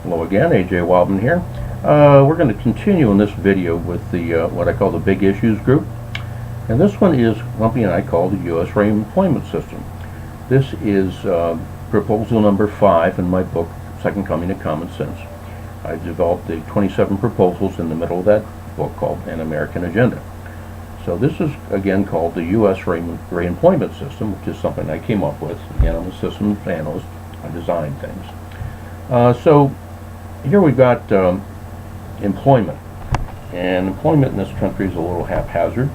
Hello again, AJ Wildman here. We're going to continue in this video with the what I call the Big Issues group. And this one is something I call the US ReEmployment System. This is proposal number 5 in my book, Second Coming of Common Sense. I developed the 27 proposals in the middle of that book called An American Agenda. So this is again called the US ReEmployment System, which is something I came up with. Again, I'm a systems analyst. I design things. So here we've got employment, and employment in this country is a little haphazard.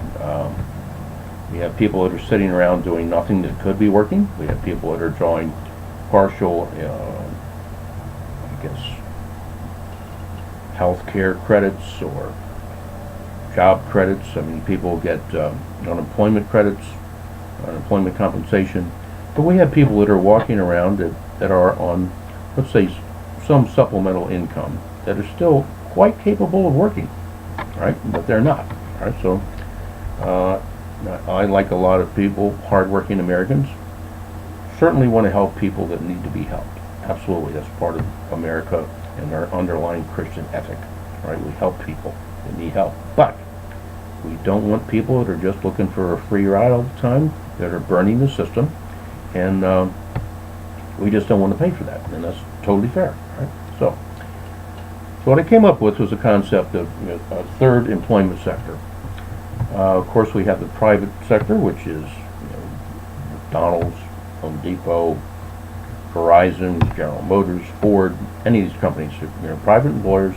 We have people that are sitting around doing nothing that could be working. We have people that are drawing partial, health care credits or job credits. I mean, people get unemployment credits, unemployment compensation. But we have people that are walking around that are on, let's say, some supplemental income that are still quite capable of working, right? But they're not, right? So I, like a lot of people, hardworking Americans, certainly want to help people that need to be helped. Absolutely, that's part of America and our underlying Christian ethic, right? We help people that need help, but we don't want people that are just looking for a free ride all the time, that are burning the system, and we just don't want to pay for that, and that's totally fair, right? So what I came up with was a concept of a third employment sector. Of course, we have the private sector, which is McDonald's, Home Depot, Verizon, General Motors, Ford, any of these companies, private employers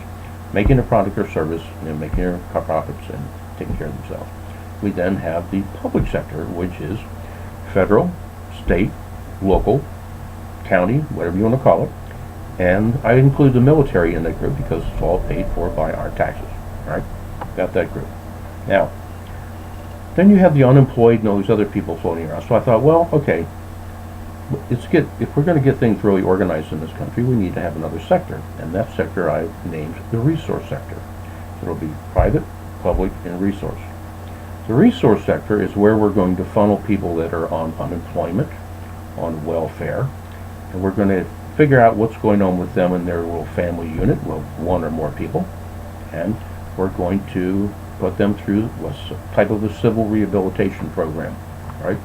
making a product or service, making their profits and taking care of themselves. We then have the public sector, which is federal, state, local, county, whatever you want to call it, and I include the military in that group because it's all paid for by our taxes, right? Got that group. Now, then you have the unemployed and all these other people floating around. So I thought, well, okay, if we're going to get things really organized in this country, we need to have another sector, and that sector I named the resource sector. So it'll be private, public, and resource. The resource sector is where we're going to funnel people that are on unemployment, on welfare, and we're going to figure out what's going on with them in their little family unit, well, one or more people, and we're going to put them through what's a type of a civil rehabilitation program, right?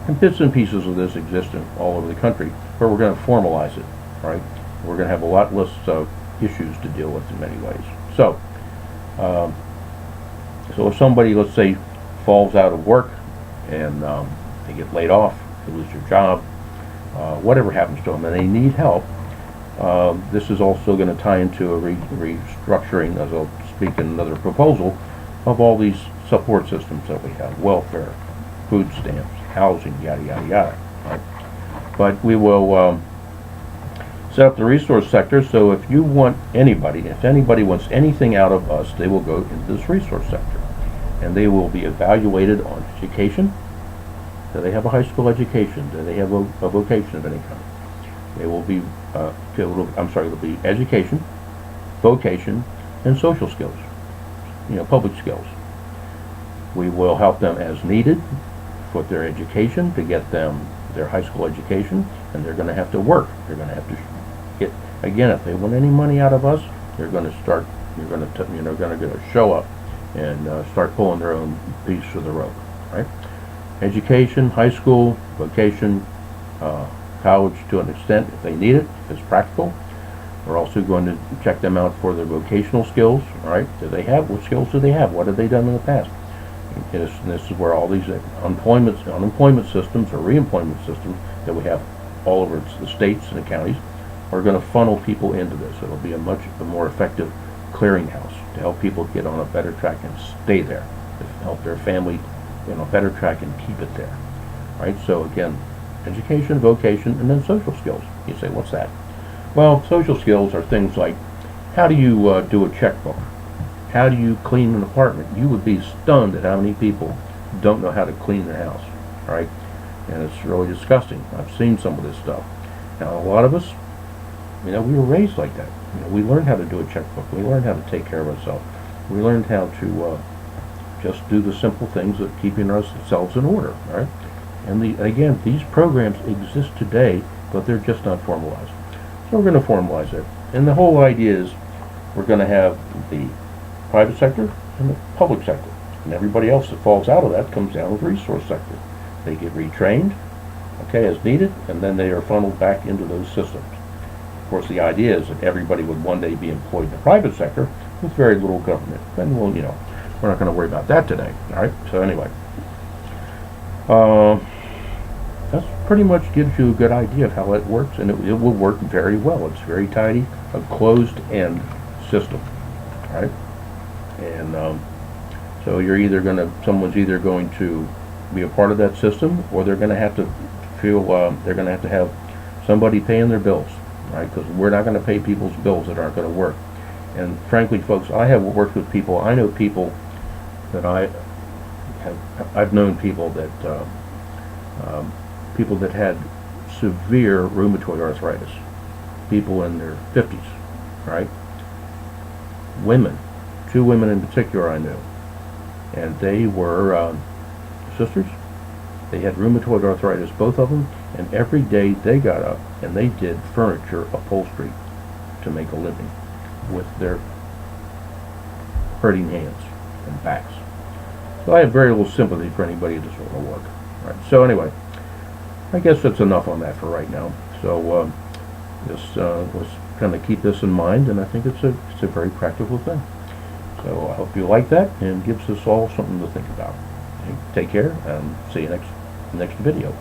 And bits and pieces of this exist all over the country, but we're going to formalize it, right? We're going to have a lot less issues to deal with in many ways. So, so if somebody, let's say, falls out of work and they get laid off, they lose their job, whatever happens to them, and they need help, this is also going to tie into a restructuring, as I'll speak in another proposal, of all these support systems that we have: welfare, food stamps, housing, yada yada yada. Right? But we will set up the resource sector, so if anybody wants anything out of us, they will go into this resource sector, and they will be evaluated on education. Do they have a high school education? Do they have a vocation of any kind? They will be, it'll be education, vocation, and social skills, public skills. We will help them as needed with their education to get them their high school education, and they're going to have to work. They're going to have to get, again, if they want any money out of us, they're going to start, going to show up and start pulling their own piece of the rope, right? Education, high school, vocation, college to an extent if they need it, if it's practical. We're also going to check them out for their vocational skills, right? What skills do they have? What have they done in the past? And this is where all these unemployment systems or reemployment systems that we have all over the states and the counties are going to funnel people into this. It'll be a much more effective clearinghouse to help people get on a better track and stay there, to help their family a better track and keep it there, right? So again, education, vocation, and then social skills. You say, what's that? Well, social skills are things like, how do you do a checkbook? How do you clean an apartment? You would be stunned at how many people don't know how to clean their house, right? And it's really disgusting. I've seen some of this stuff. Now, a lot of us, we were raised like that. We learned how to do a checkbook. We learned how to take care of ourselves. We learned how to just do the simple things of keeping ourselves in order, right? And again, these programs exist today, but they're just not formalized. So we're going to formalize it. And the whole idea is we're going to have the private sector and the public sector. And everybody else that falls out of that comes down to the resource sector. They get retrained, okay, as needed, and then they are funneled back into those systems. Of course, the idea is that everybody would one day be employed in the private sector with very little government. And we'll, you know, we're not going to worry about that today. All right. So anyway, that pretty much gives you a good idea of how it works, and it will work very well. It's very tidy, a closed-end system. All right. And so you're either going to, someone's either going to be a part of that system, or they're going to have to feel they're going to have somebody paying their bills, right? Because we're not going to pay people's bills that aren't going to work. And frankly, folks, I have worked with people. I know people that I've known people that people that had severe rheumatoid arthritis, people in their 50s, right? Women, 2 women in particular I knew, and they were sisters. They had rheumatoid arthritis, both of them, and every day they got up and they did furniture upholstery to make a living with their hurting hands and backs. So I have very little sympathy for anybody that doesn't want to work. Right. So anyway, I guess that's enough on that for right now. So let's kind of keep this in mind, and I think it's a very practical thing. So I hope you like that, and gives us all something to think about. Okay, take care, and see you next video.